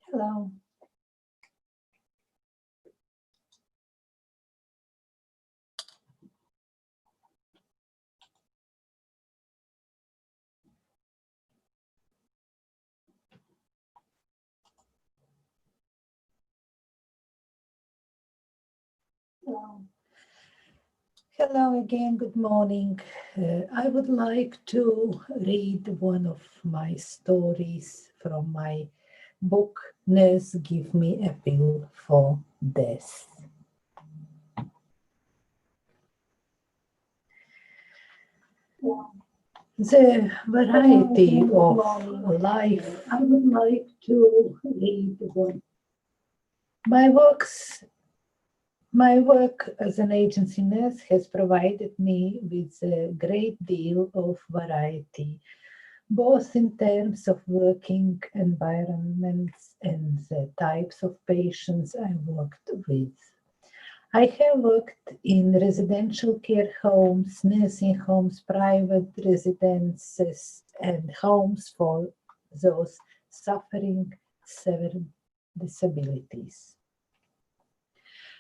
Hello. Hello. Hello again, good morning. I would like to read one of my stories from my book, Nurse Give Me a Pill for Death. The variety of life, I would like to read one. My work as an agency nurse has provided me with a great deal of variety, both in terms of working environments and the types of patients I worked with. I have worked in residential care homes, nursing homes, private residences, and homes for those suffering severe disabilities.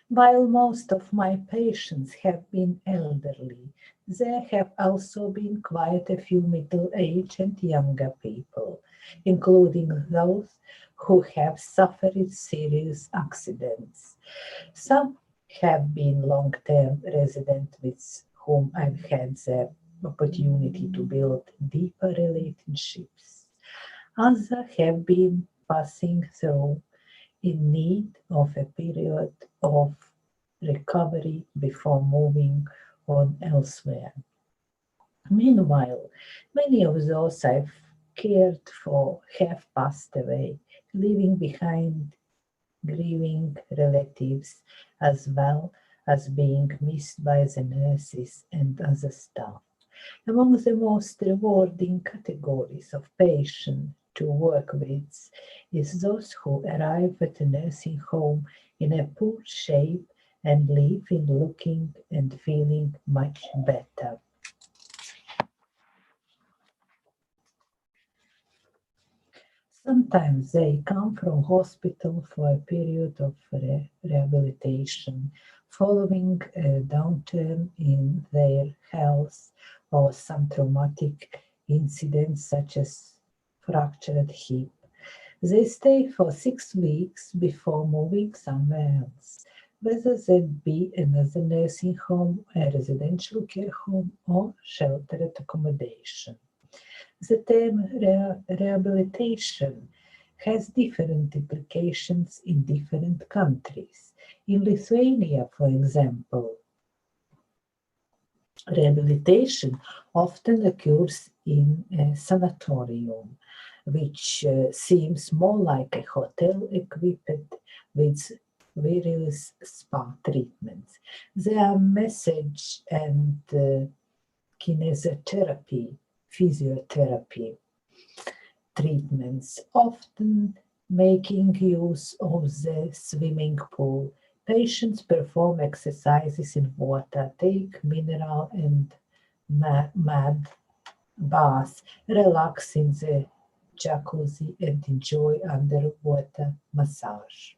While most of my patients have been elderly, there have also been quite a few middle-aged and younger people, including those who have suffered serious accidents. Some have been long-term residents with whom I've had the opportunity to build deeper relationships. Others have been passing through in need of a period of recovery before moving on elsewhere. Meanwhile, many of those I've cared for have passed away, leaving behind grieving relatives as well as being missed by the nurses and other staff. Among the most rewarding categories of patient to work with is those who arrive at a nursing home in a poor shape and leave in looking and feeling much better. Sometimes they come from hospital for a period of rehabilitation following a downturn in their health or some traumatic incident such as fractured hip. They stay for 6 weeks before moving somewhere else, whether that be another nursing home, a residential care home, or sheltered accommodation. The term rehabilitation has different implications in different countries. In Lithuania, for example, rehabilitation often occurs in a sanatorium, which seems more like a hotel equipped with various spa treatments. There are massage and kinesiotherapy, physiotherapy treatments, often making use of the swimming pool. Patients perform exercises in water, take mineral and mud baths, relax in the jacuzzi, and enjoy underwater massage.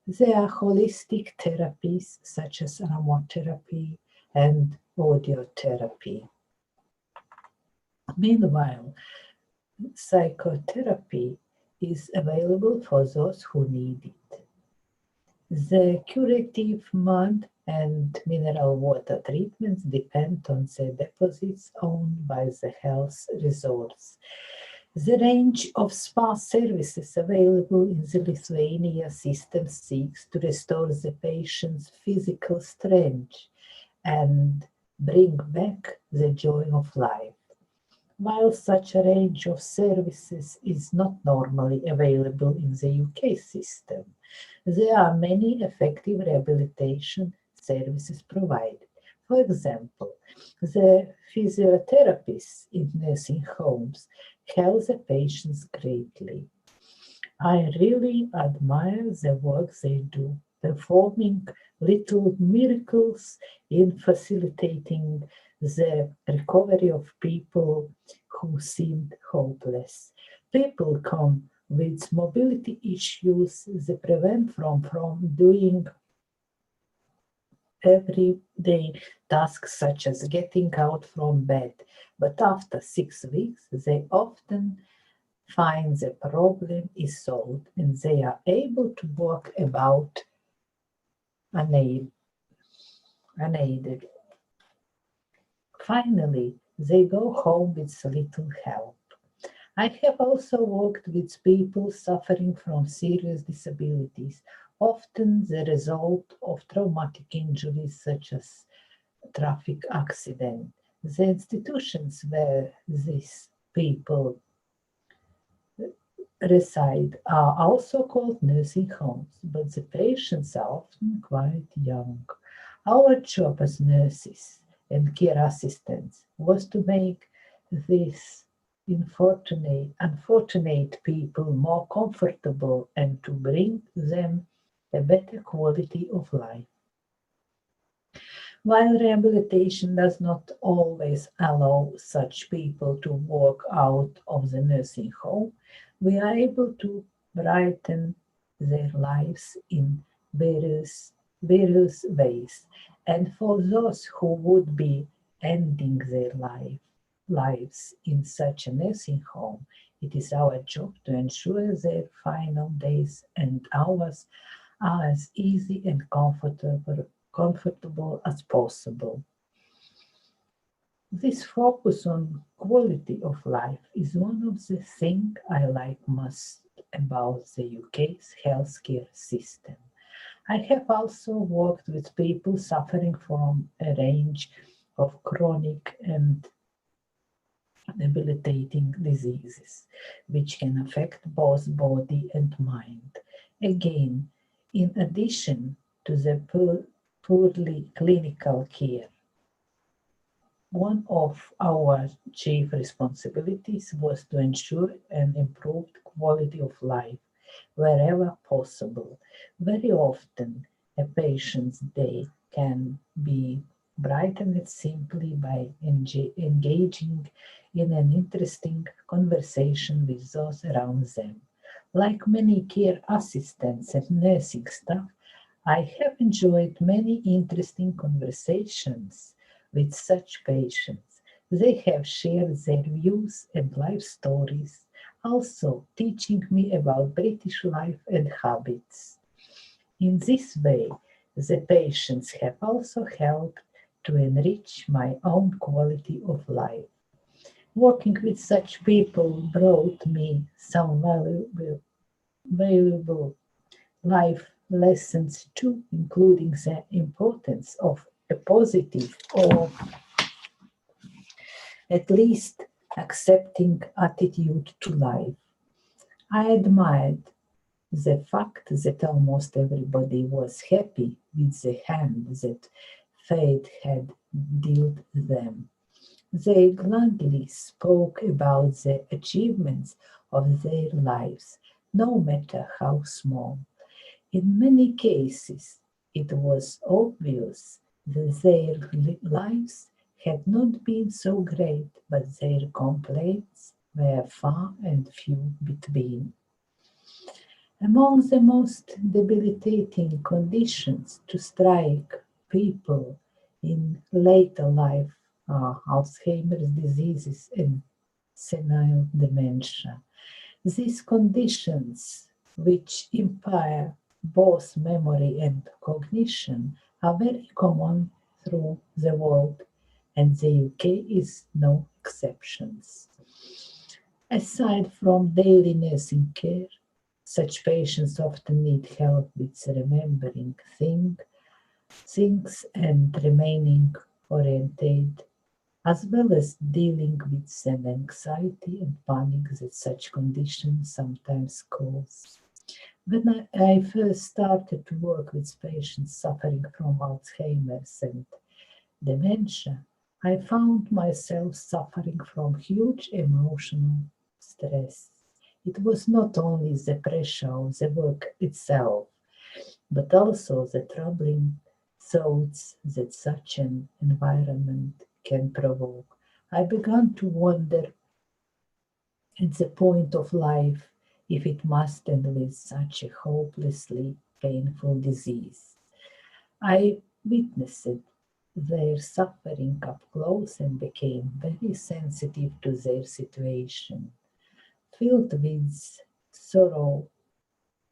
There are holistic therapies such as aromatherapy and audiotherapy. Meanwhile, psychotherapy is available for those who need it. The curative mud and mineral water treatments depend on the deposits owned by the health resorts. The range of spa services available in the Lithuania system seeks to restore the patient's physical strength and bring back the joy of life. While such a range of services is not normally available in the UK system, there are many effective rehabilitation services provided. For example, the physiotherapists in nursing homes help the patients greatly. I really admire the work they do, performing little miracles in facilitating the recovery of people who seemed hopeless. People come with mobility issues, they prevent from doing everyday tasks such as getting out from bed. But after 6 weeks, they often find the problem is solved and they are able to walk about unaided. Finally, they go home with little help. I have also worked with people suffering from serious disabilities, often the result of traumatic injuries such as traffic accident. The institutions where these people reside are also called nursing homes, but the patients are often quite young. Our job as nurses and care assistants was to make these unfortunate people more comfortable and to bring them a better quality of life. While rehabilitation does not always allow such people to walk out of the nursing home, we are able to brighten their lives in various ways. And for those who would be ending their lives in such a nursing home, it is our job to ensure their final days and hours are as easy and comfortable as possible. This focus on quality of life is one of the things I like most about the UK's healthcare system. I have also worked with people suffering from a range of chronic and debilitating diseases, which can affect both body and mind. Again, in addition to the poorly clinical care, one of our chief responsibilities was to ensure an improved quality of life wherever possible. Very often, a patient's day can be brightened simply by engaging in an interesting conversation with those around them. Like many care assistants and nursing staff, I have enjoyed many interesting conversations with such patients. They have shared their views and life stories, also teaching me about British life and habits. In this way, the patients have also helped to enrich my own quality of life. Working with such people brought me some valuable life lessons too, including the importance of a positive or at least accepting attitude to life. I admired the fact that almost everybody was happy with the hand that fate had dealt them. They gladly spoke about the achievements of their lives, no matter how small. In many cases, it was obvious that their lives had not been so great, but their complaints were far and few between. Among the most debilitating conditions to strike people in later life are Alzheimer's diseases and senile dementia. These conditions, which impair both memory and cognition, are very common through the world, and the UK is no exception. Aside from daily nursing care, such patients often need help with remembering things and remaining oriented, as well as dealing with an anxiety and panic that such conditions sometimes cause. When I first started to work with patients suffering from Alzheimer's and dementia, I found myself suffering from huge emotional stress. It was not only the pressure of the work itself, but also the troubling thoughts that such an environment can provoke. I began to wonder at the point of life if it must end with such a hopelessly painful disease. I witnessed their suffering up close and became very sensitive to their situation, filled with sorrow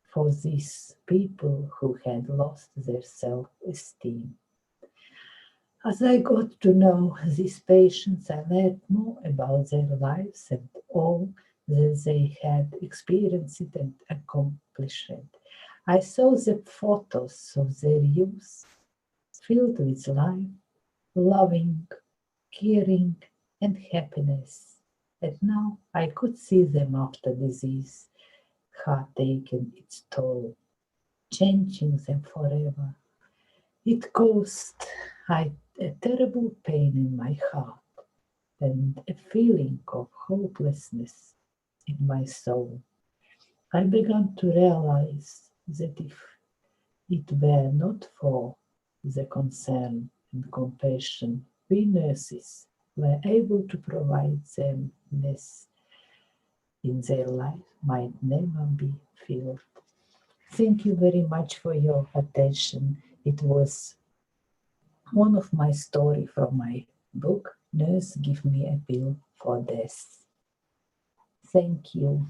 for these people who had lost their self-esteem. As I got to know these patients, I learned more about their lives and all that they had experienced and accomplished. I saw the photos of their youth filled with life, loving, caring, and happiness. And now I could see them after disease had taken its toll, changing them forever. It caused a terrible pain in my heart and a feeling of hopelessness in my soul. I began to realize that if it were not for the concern and compassion we nurses were able to provide them this in their life might never be filled. Thank you very much for your attention. It was one of my story from my book, Nurse Give Me a Pill for Death. Thank you.